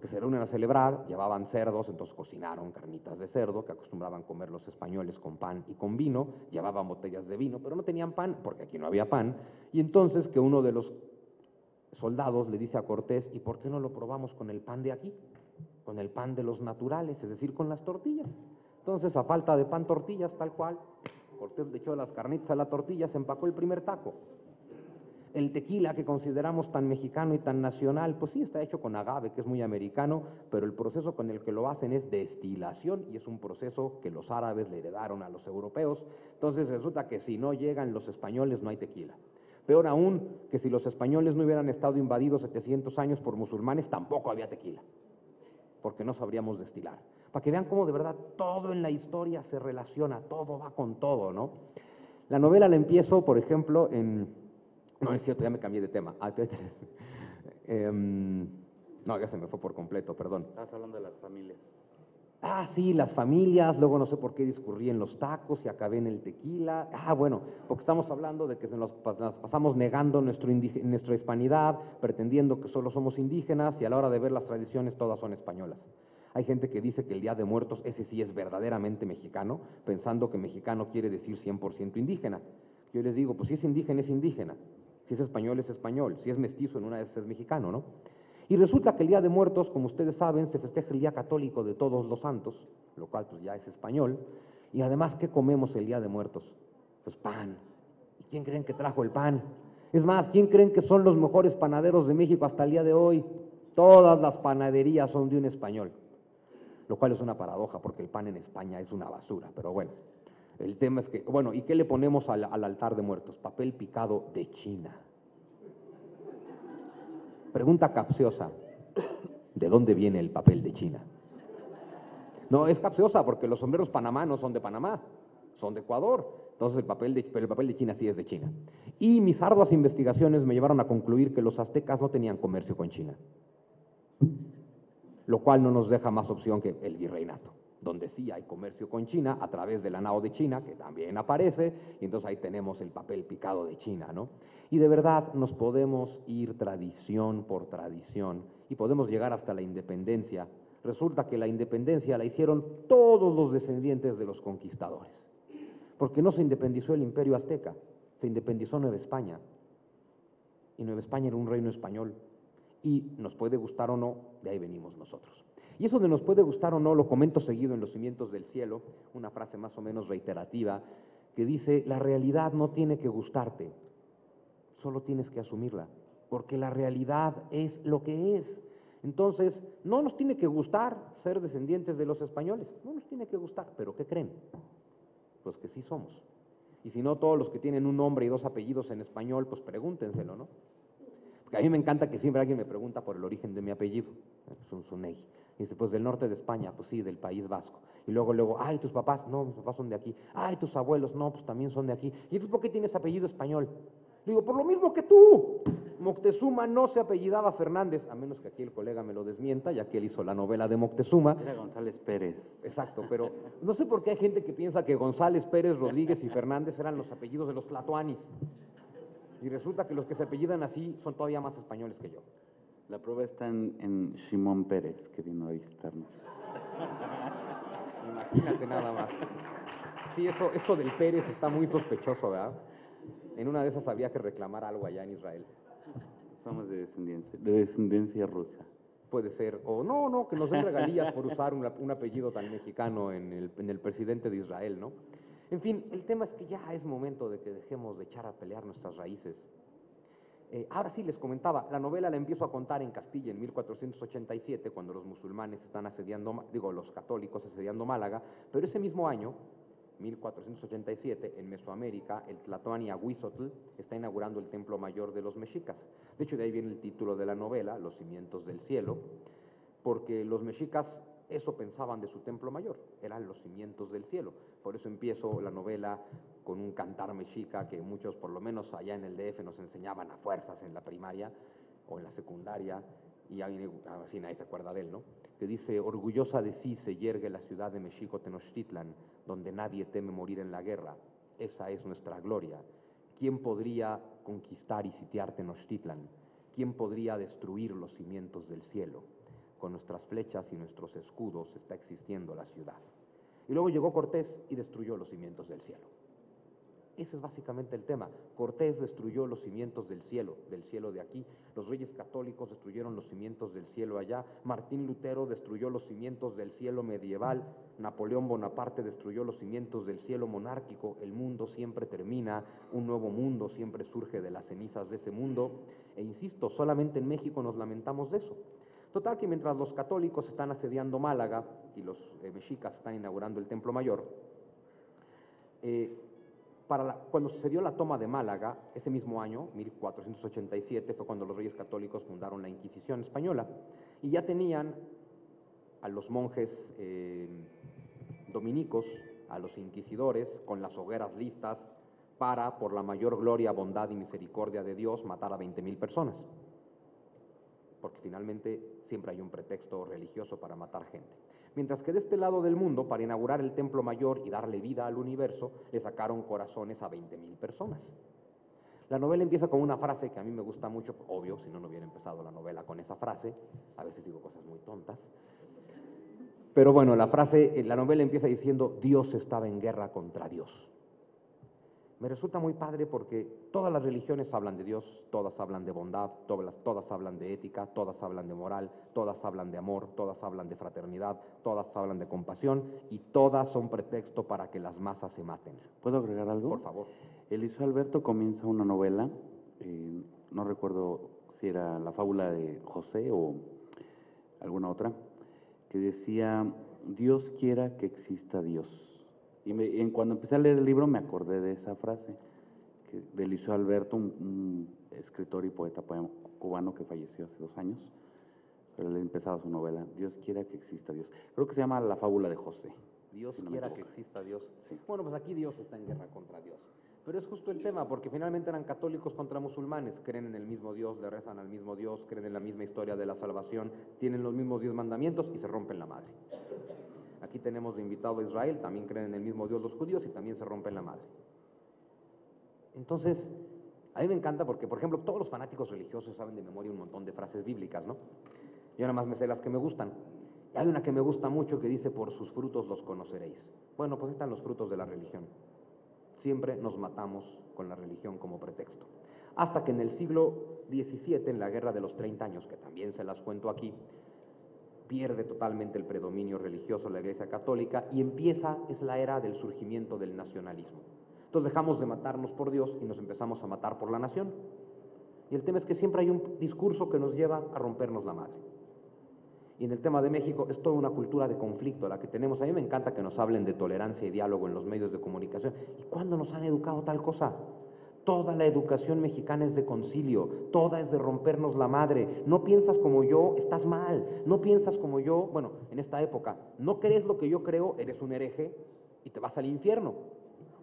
se reúnen a celebrar, llevaban cerdos, entonces cocinaron carnitas de cerdo, que acostumbraban comer los españoles con pan y con vino, llevaban botellas de vino, pero no tenían pan, porque aquí no había pan, y entonces que uno de los soldados le dice a Cortés, ¿y por qué no lo probamos con el pan de aquí? Con el pan de los naturales, es decir, con las tortillas. Entonces, a falta de pan, tortillas, tal cual, Cortés le echó las carnitas a la tortilla, se empacó el primer taco. El tequila, que consideramos tan mexicano y tan nacional, pues sí, está hecho con agave, que es muy americano, pero el proceso con el que lo hacen es destilación, y es un proceso que los árabes le heredaron a los europeos. Entonces, resulta que si no llegan los españoles, no hay tequila. Peor aún, que si los españoles no hubieran estado invadidos 700 años por musulmanes, tampoco había tequila, porque no sabríamos destilar. Para que vean cómo de verdad todo en la historia se relaciona, todo va con todo, ¿no? La novela la empiezo, por ejemplo, no, es cierto, ya me cambié de tema. No, ya se me fue por completo, perdón. Estás hablando de las familias. Sí, las familias, luego no sé por qué discurrí en los tacos y acabé en el tequila. Bueno, porque estamos hablando de que nos pasamos negando nuestra hispanidad, pretendiendo que solo somos indígenas, y a la hora de ver las tradiciones todas son españolas. Hay gente que dice que el Día de Muertos, ese sí es verdaderamente mexicano, pensando que mexicano quiere decir 100% indígena. Yo les digo, pues si es indígena, es indígena. Si es español, es español. Si es mestizo, en una de esas es mexicano, ¿no? Y resulta que el Día de Muertos, como ustedes saben, se festeja el Día Católico de Todos los Santos, lo cual pues ya es español. Y además, ¿qué comemos el Día de Muertos? Pues pan. ¿Y quién creen que trajo el pan? Es más, ¿quién creen que son los mejores panaderos de México hasta el día de hoy? Todas las panaderías son de un español, lo cual es una paradoja, porque el pan en España es una basura, pero bueno. El tema es que, bueno, ¿y qué le ponemos al altar de muertos? Papel picado de China. Pregunta capciosa, ¿de dónde viene el papel de China? No, es capciosa porque los sombreros Panamá no son de Panamá, son de Ecuador. Entonces pero el papel de China sí es de China. Y mis arduas investigaciones me llevaron a concluir que los aztecas no tenían comercio con China, lo cual no nos deja más opción que el virreinato, donde sí hay comercio con China a través de la nao de China, que también aparece, y entonces ahí tenemos el papel picado de China, ¿no? Y de verdad nos podemos ir tradición por tradición y podemos llegar hasta la independencia. Resulta que la independencia la hicieron todos los descendientes de los conquistadores, porque no se independizó el Imperio Azteca, se independizó Nueva España, y Nueva España era un reino español, y nos puede gustar o no, de ahí venimos nosotros. Y eso de nos puede gustar o no lo comento seguido en Los Cimientos del Cielo, una frase más o menos reiterativa, que dice, la realidad no tiene que gustarte, solo tienes que asumirla, porque la realidad es lo que es. Entonces, no nos tiene que gustar ser descendientes de los españoles, no nos tiene que gustar, pero ¿qué creen? Pues que sí somos. Y si no, todos los que tienen un nombre y dos apellidos en español, pues pregúntenselo, ¿no? Porque a mí me encanta que siempre alguien me pregunta por el origen de mi apellido, Zunzunegui. Y dice, pues del norte de España, pues sí, del País Vasco. Y luego, ay, tus papás, no, mis papás son de aquí. Ay, tus abuelos, no, pues también son de aquí. ¿Y entonces por qué tienes apellido español? Le digo, por lo mismo que tú. Moctezuma no se apellidaba Fernández, a menos que aquí el colega me lo desmienta, ya que él hizo la novela de Moctezuma. Era González Pérez. Exacto, pero no sé por qué hay gente que piensa que González, Pérez, Rodríguez y Fernández eran los apellidos de los tlatoanis. Y resulta que los que se apellidan así son todavía más españoles que yo. La prueba está en Simón Pérez, que vino a visitarnos. Imagínate nada más. Sí, eso del Pérez está muy sospechoso, ¿verdad? En una de esas había que reclamar algo allá en Israel. Somos de descendencia rusa. Puede ser, o no, que nos den regalías por usar un apellido tan mexicano en el presidente de Israel, ¿no? En fin, el tema es que ya es momento de que dejemos de echar a pelear nuestras raíces. Ahora sí, les comentaba, la novela la empiezo a contar en Castilla en 1487, cuando los musulmanes están asediando, los católicos asediando Málaga, pero ese mismo año, 1487, en Mesoamérica, el Tlatoani Ahuizotl está inaugurando el templo mayor de los mexicas. De hecho, de ahí viene el título de la novela, Los cimientos del cielo, porque los mexicas eso pensaban de su templo mayor, eran los cimientos del cielo. Por eso empiezo la novela con un cantar mexica que muchos, por lo menos allá en el DF, nos enseñaban a fuerzas en la primaria o en la secundaria, y así nadie se acuerda de él, ¿no? Que dice: orgullosa de sí se yergue la ciudad de Mexico Tenochtitlan, donde nadie teme morir en la guerra. Esa es nuestra gloria. ¿Quién podría conquistar y sitiar Tenochtitlan? ¿Quién podría destruir los cimientos del cielo? Con nuestras flechas y nuestros escudos está existiendo la ciudad. Y luego llegó Cortés y destruyó los cimientos del cielo. Ese es básicamente el tema. Cortés destruyó los cimientos del cielo de aquí. Los reyes católicos destruyeron los cimientos del cielo allá. Martín Lutero destruyó los cimientos del cielo medieval. Napoleón Bonaparte destruyó los cimientos del cielo monárquico. El mundo siempre termina, un nuevo mundo siempre surge de las cenizas de ese mundo. E insisto, solamente en México nos lamentamos de eso. Total que mientras los católicos están asediando Málaga y los mexicas están inaugurando el Templo Mayor, cuando sucedió la toma de Málaga, ese mismo año, 1487, fue cuando los reyes católicos fundaron la Inquisición española, y ya tenían a los monjes dominicos, a los inquisidores, con las hogueras listas para, por la mayor gloria, bondad y misericordia de Dios, matar a 20,000 personas. Porque finalmente siempre hay un pretexto religioso para matar gente. Mientras que de este lado del mundo, para inaugurar el Templo Mayor y darle vida al universo, le sacaron corazones a 20,000 personas. La novela empieza con una frase que a mí me gusta mucho, obvio, si no, no hubiera empezado la novela con esa frase. A veces digo cosas muy tontas. Pero bueno, la novela empieza diciendo: Dios estaba en guerra contra Dios. Me resulta muy padre porque todas las religiones hablan de Dios, todas hablan de bondad, todas hablan de ética, todas hablan de moral, todas hablan de amor, todas hablan de fraternidad, todas hablan de compasión, y todas son pretexto para que las masas se maten. ¿Puedo agregar algo? Por favor. Eliseo Alberto comienza una novela, no recuerdo si era La fábula de José o alguna otra, que decía: Dios quiera que exista Dios. Y cuando empecé a leer el libro me acordé de esa frase, de Eliseo Alberto, un escritor y poeta cubano que falleció hace 2 años, pero él empezaba su novela: Dios quiera que exista Dios. Creo que se llama La fábula de José. Dios si no quiera que exista Dios. Sí. Bueno, pues aquí Dios está en guerra contra Dios. Pero es justo el tema, porque finalmente eran católicos contra musulmanes, creen en el mismo Dios, le rezan al mismo Dios, creen en la misma historia de la salvación, tienen los mismos 10 mandamientos y se rompen la madre. Aquí tenemos de invitado a Israel, también creen en el mismo Dios los judíos y también se rompen la madre. Entonces, a mí me encanta porque, por ejemplo, todos los fanáticos religiosos saben de memoria un montón de frases bíblicas, ¿no? Yo nada más me sé las que me gustan. Y hay una que me gusta mucho que dice: por sus frutos los conoceréis. Bueno, pues están los frutos de la religión. Siempre nos matamos con la religión como pretexto. Hasta que en el siglo XVII, en la Guerra de los 30 años, que también se las cuento aquí, pierde totalmente el predominio religioso la Iglesia Católica y es la era del surgimiento del nacionalismo. Entonces dejamos de matarnos por Dios y nos empezamos a matar por la nación. Y el tema es que siempre hay un discurso que nos lleva a rompernos la madre. Y en el tema de México es toda una cultura de conflicto la que tenemos. A mí me encanta que nos hablen de tolerancia y diálogo en los medios de comunicación. ¿Y cuándo nos han educado tal cosa? Toda la educación mexicana es de concilio, toda es de rompernos la madre. No piensas como yo, estás mal. No piensas como yo, bueno, en esta época, no crees lo que yo creo, eres un hereje y te vas al infierno.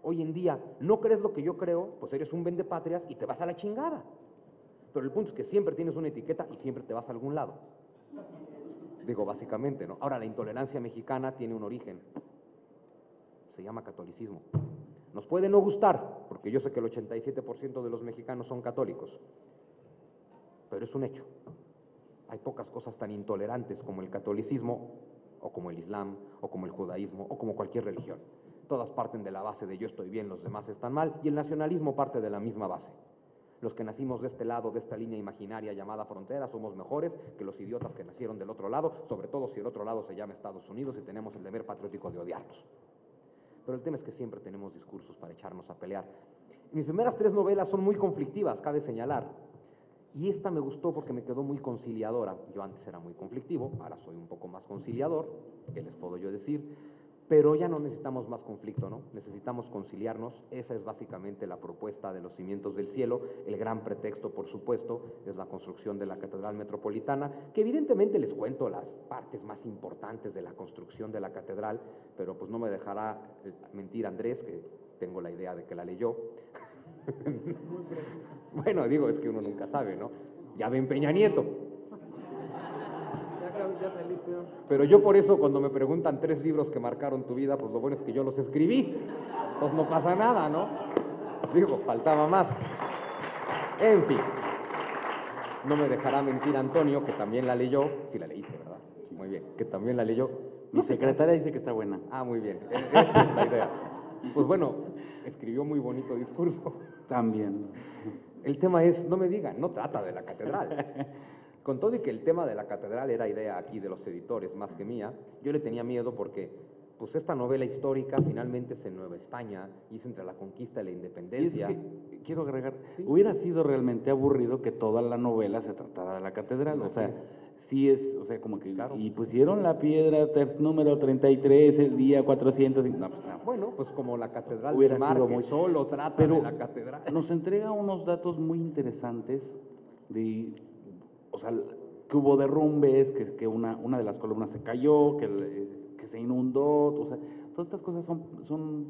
Hoy en día, no crees lo que yo creo, pues eres un vendepatrias y te vas a la chingada. Pero el punto es que siempre tienes una etiqueta y siempre te vas a algún lado. Digo, básicamente, ¿no? Ahora, la intolerancia mexicana tiene un origen. Se llama catolicismo. Nos puede no gustar, porque yo sé que el 87% de los mexicanos son católicos, pero es un hecho. Hay pocas cosas tan intolerantes como el catolicismo, o como el islam, o como el judaísmo, o como cualquier religión. Todas parten de la base de yo estoy bien, los demás están mal, y el nacionalismo parte de la misma base. Los que nacimos de este lado, de esta línea imaginaria llamada frontera, somos mejores que los idiotas que nacieron del otro lado, sobre todo si el otro lado se llama Estados Unidos y tenemos el deber patriótico de odiarlos. Pero el tema es que siempre tenemos discursos para echarnos a pelear. Mis primeras 3 novelas son muy conflictivas, cabe señalar. Y esta me gustó porque me quedó muy conciliadora. Yo antes era muy conflictivo, ahora soy un poco más conciliador, ¿qué les puedo yo decir? Pero ya no necesitamos más conflicto, ¿no? Necesitamos conciliarnos. Esa es básicamente la propuesta de Los cimientos del cielo. El gran pretexto, por supuesto, es la construcción de la Catedral Metropolitana, que evidentemente les cuento las partes más importantes de la construcción de la catedral, pero pues no me dejará mentir Andrés, que tengo la idea de que la leyó. Bueno, digo, es que uno nunca sabe, ¿no? Ya ven Peña Nieto. Ya salí peor. Pero yo por eso, cuando me preguntan 3 libros que marcaron tu vida, pues lo bueno es que yo los escribí. Pues no pasa nada, ¿no? Digo, faltaba más. En fin. No me dejará mentir Antonio, que también la leyó. Sí la leíste, ¿verdad? Muy bien, que también la leyó. Mi secretaria dice que está buena. Ah, muy bien. Esa es la idea. Pues bueno, escribió muy bonito discurso. También. El tema es, no me digan, no trata de la catedral. Con todo y que el tema de la catedral era idea aquí de los editores más que mía, yo le tenía miedo porque pues esta novela histórica finalmente es en Nueva España y es entre la conquista y la independencia. Y es que, quiero agregar, Sí. hubiera sido realmente aburrido que toda la novela se tratara de la catedral, o sea, sí es, o sea, como que, Claro. y pusieron la piedra número 33 el día 400, no, pues no. Bueno, pues como la catedral Hubiera del mar, sido que muy- solo trata pero de la catedral. nos entrega unos datos muy interesantes de, o sea, que hubo derrumbes, que una de las columnas se cayó, que se inundó, o sea, todas estas cosas son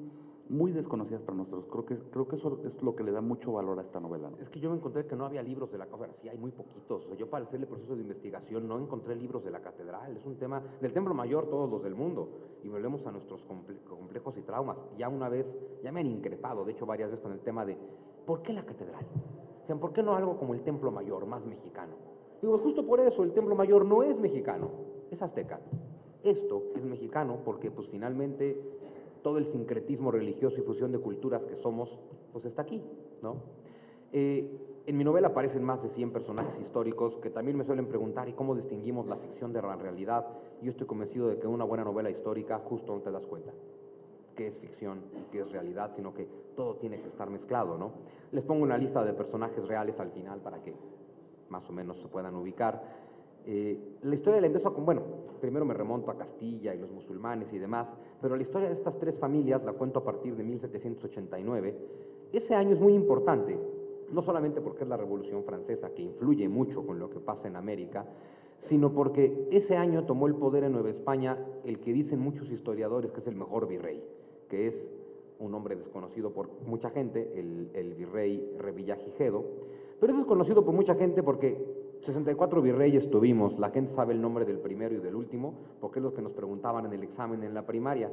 muy desconocidas para nosotros. Creo que eso es lo que le da mucho valor a esta novela, ¿no? Es que yo me encontré que no había libros de la catedral, sí hay muy poquitos. O sea, yo para hacer el proceso de investigación no encontré libros de la catedral, es un tema del Templo Mayor, todos los del mundo, y volvemos a nuestros complejos y traumas. Ya una vez, ya me han increpado, de hecho varias veces con el tema de, ¿por qué la catedral? O sea, ¿por qué no algo como el Templo Mayor, más mexicano? Digo, justo por eso, el Templo Mayor no es mexicano, es azteca. Esto es mexicano porque pues finalmente todo el sincretismo religioso y fusión de culturas que somos, pues está aquí, ¿no? En mi novela aparecen más de 100 personajes históricos que también me suelen preguntar, ¿y cómo distinguimos la ficción de la realidad? Yo estoy convencido de que una buena novela histórica justo no te das cuenta qué es ficción y qué es realidad, sino que todo tiene que estar mezclado, ¿no? Les pongo una lista de personajes reales al final para que más o menos se puedan ubicar. La historia la empiezo con, bueno, primero me remonto a Castilla y los musulmanes y demás, pero la historia de estas 3 familias la cuento a partir de 1789. Ese año es muy importante, no solamente porque es la Revolución Francesa, que influye mucho con lo que pasa en América, sino porque ese año tomó el poder en Nueva España el que dicen muchos historiadores que es el mejor virrey, que es un hombre desconocido por mucha gente, el virrey Revillagigedo, pero es desconocido por mucha gente porque 64 virreyes tuvimos, la gente sabe el nombre del primero y del último, porque es lo que nos preguntaban en el examen en la primaria,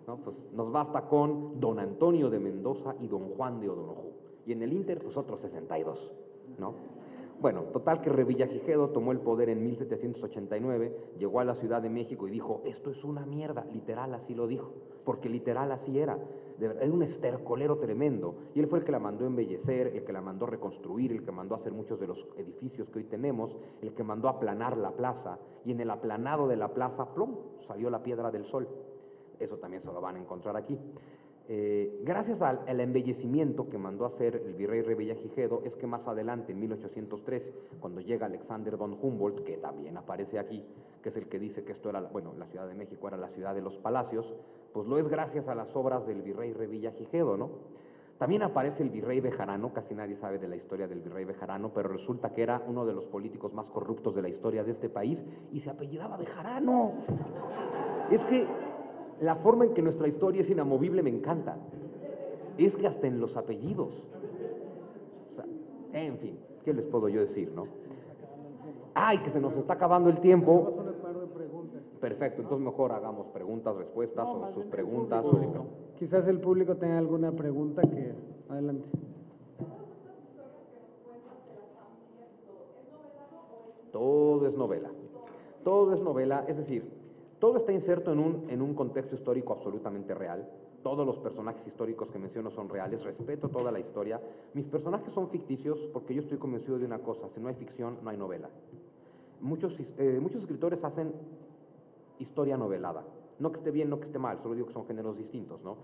¿no? Pues nos basta con don Antonio de Mendoza y don Juan de O'Donojú, y en el Inter, pues otros 62, ¿no? Bueno, total que Revillagigedo tomó el poder en 1789, llegó a la Ciudad de México y dijo, esto es una mierda, literal así lo dijo, porque literal así era, de verdad, era un estercolero tremendo, y él fue el que la mandó embellecer, el que la mandó reconstruir, el que mandó hacer muchos de los edificios que hoy tenemos, el que mandó aplanar la plaza, y en el aplanado de la plaza, plum, salió la Piedra del Sol. Eso también se lo van a encontrar aquí. Gracias al embellecimiento que mandó hacer el virrey Revillagigedo, es que más adelante, en 1803, cuando llega Alexander von Humboldt, que también aparece aquí, que es el que dice que esto era, bueno, la Ciudad de México era la ciudad de los palacios, pues lo es gracias a las obras del virrey Revillagigedo, ¿no? También aparece el virrey Bejarano, casi nadie sabe de la historia del virrey Bejarano, pero resulta que era uno de los políticos más corruptos de la historia de este país y se apellidaba Bejarano. Es que la forma en que nuestra historia es inamovible me encanta. Es que hasta en los apellidos. O sea, en fin, ¿qué les puedo yo decir, no? ¡Ay, que se nos está acabando el tiempo! Tenemos un par de preguntas. Perfecto, entonces mejor hagamos preguntas, respuestas No, o más sus bien el preguntas. público. Quizás el público tenga alguna pregunta que... Adelante. Todo es novela. Todo es novela, es decir, todo está inserto en un contexto histórico absolutamente real. Todos los personajes históricos que menciono son reales, respeto toda la historia. Mis personajes son ficticios porque yo estoy convencido de una cosa, si no hay ficción, no hay novela. Muchos escritores hacen historia novelada. No que esté bien, no que esté mal, solo digo que son géneros distintos, ¿no?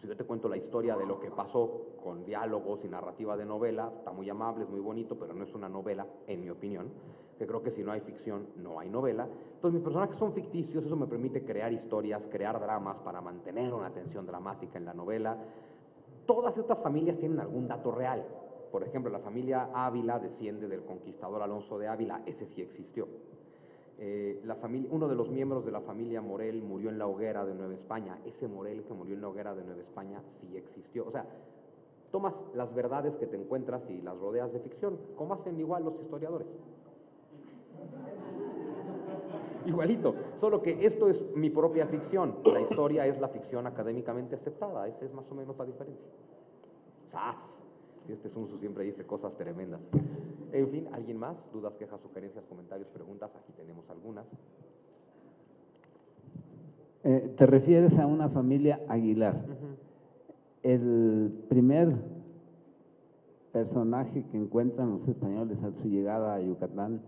Si yo te cuento la historia de lo que pasó con diálogos y narrativa de novela, está muy amable, es muy bonito, pero no es una novela, en mi opinión, que creo que si no hay ficción, no hay novela. Entonces mis personajes son ficticios, eso me permite crear historias, crear dramas para mantener una tensión dramática en la novela. Todas estas familias tienen algún dato real. Por ejemplo, la familia Ávila desciende del conquistador Alonso de Ávila, ese sí existió. Uno de los miembros de la familia Morel murió en la hoguera de Nueva España. Ese Morel que murió en la hoguera de Nueva España sí existió. O sea, tomas las verdades que te encuentras y las rodeas de ficción, como hacen igual los historiadores. Igualito, solo que esto es mi propia ficción. La historia es la ficción académicamente aceptada. Esa es más o menos la diferencia. ¡Sas! Este Sun Tzu siempre dice cosas tremendas. En fin, ¿alguien más? ¿Dudas, quejas, sugerencias, comentarios, preguntas? Aquí tenemos algunas. Te refieres a una familia Aguilar. El primer personaje que encuentran los españoles a su llegada a Yucatán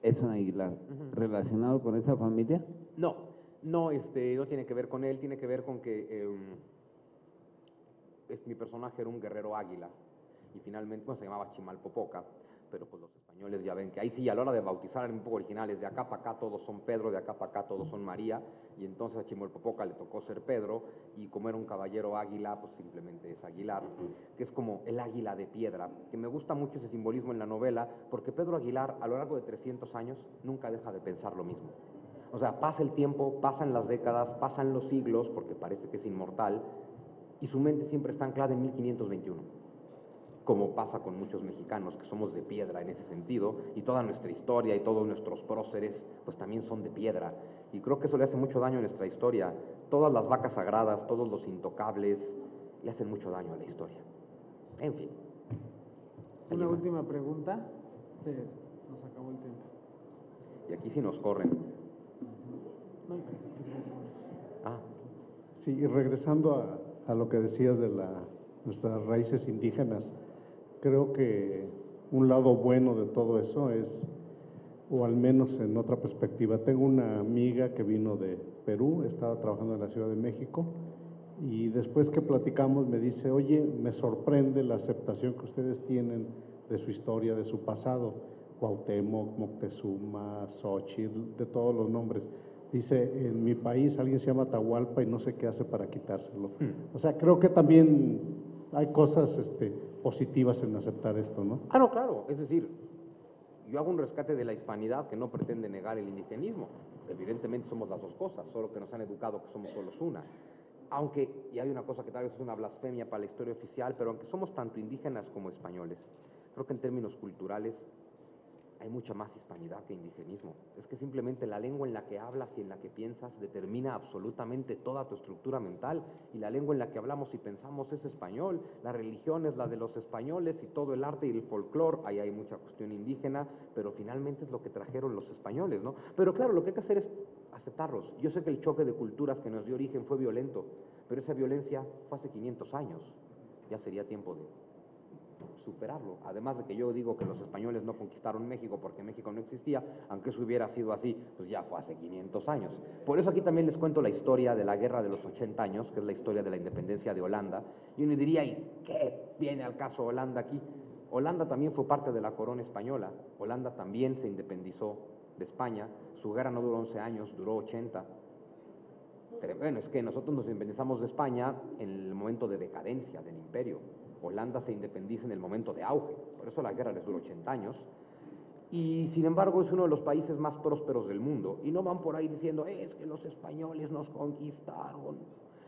es un Aguilar. ¿Relacionado con esa familia? No, no tiene que ver con él, tiene que ver con que mi personaje era un guerrero águila. Y finalmente, bueno, se llamaba Chimalpopoca, pero pues los españoles ya ven que ahí sí, a la hora de bautizar eran un poco originales, de acá para acá todos son Pedro, de acá para acá todos son María, y entonces a Chimalpopoca le tocó ser Pedro, y como era un caballero águila, pues simplemente es Aguilar, que es como el águila de piedra, que me gusta mucho ese simbolismo en la novela, porque Pedro Aguilar, a lo largo de 300 años, nunca deja de pensar lo mismo. O sea, pasa el tiempo, pasan las décadas, pasan los siglos, porque parece que es inmortal, y su mente siempre está anclada en 1521. Como pasa con muchos mexicanos, que somos de piedra en ese sentido, y toda nuestra historia y todos nuestros próceres, pues también son de piedra. Y creo que eso le hace mucho daño a nuestra historia. Todas las vacas sagradas, todos los intocables, le hacen mucho daño a la historia. En fin. Una última pregunta. Sí, nos acabó el tiempo. Y aquí sí nos corren. Sí, y regresando a lo que decías de nuestras raíces indígenas, creo que un lado bueno de todo eso es, o al menos en otra perspectiva, tengo una amiga que vino de Perú, estaba trabajando en la Ciudad de México, y después que platicamos me dice, oye, me sorprende la aceptación que ustedes tienen de su historia, de su pasado, Cuauhtémoc, Moctezuma, Xóchitl, de todos los nombres. Dice, en mi país alguien se llama Atahualpa y no sé qué hace para quitárselo. O sea, creo que también hay cosas positivas en aceptar esto, ¿no? No, claro. Es decir, yo hago un rescate de la hispanidad que no pretende negar el indigenismo. Evidentemente somos las dos cosas, solo que nos han educado que somos solos una. Aunque, y hay una cosa que tal vez es una blasfemia para la historia oficial, pero aunque somos tanto indígenas como españoles, creo que en términos culturales hay mucha más hispanidad que indigenismo. Es que simplemente la lengua en la que hablas y en la que piensas determina absolutamente toda tu estructura mental, y la lengua en la que hablamos y pensamos es español, la religión es la de los españoles y todo el arte y el folclore, ahí hay mucha cuestión indígena, pero finalmente es lo que trajeron los españoles, ¿no? Pero claro, lo que hay que hacer es aceptarlos. Yo sé que el choque de culturas que nos dio origen fue violento, pero esa violencia fue hace 500 años, ya sería tiempo de superarlo. Además de que yo digo que los españoles no conquistaron México porque México no existía, aunque eso hubiera sido así, pues ya fue hace 500 años. Por eso aquí también les cuento la historia de la Guerra de los 80 años, que es la historia de la independencia de Holanda. Y uno diría, ¿y qué viene al caso Holanda aquí? Holanda también fue parte de la corona española. Holanda también se independizó de España. Su guerra no duró 11 años, duró 80. Pero bueno, es que nosotros nos independizamos de España en el momento de decadencia del imperio. Holanda se independiza en el momento de auge, por eso la guerra les duró 80 años, y sin embargo es uno de los países más prósperos del mundo, y no van por ahí diciendo, es que los españoles nos conquistaron,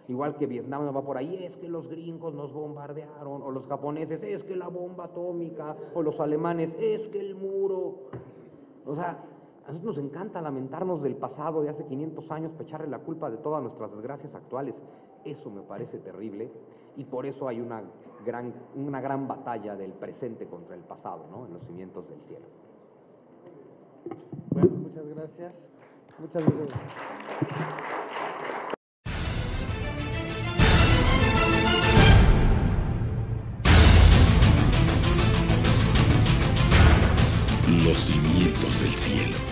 igual que Vietnam no va por ahí, es que los gringos nos bombardearon, o los japoneses, es que la bomba atómica, o los alemanes, es que el muro. O sea, a nosotros nos encanta lamentarnos del pasado de hace 500 años, para echarle la culpa de todas nuestras desgracias actuales. Eso me parece terrible, y por eso hay una gran batalla del presente contra el pasado, ¿no? En los cimientos del cielo. Bueno, muchas gracias. Muchas gracias. Los cimientos del cielo.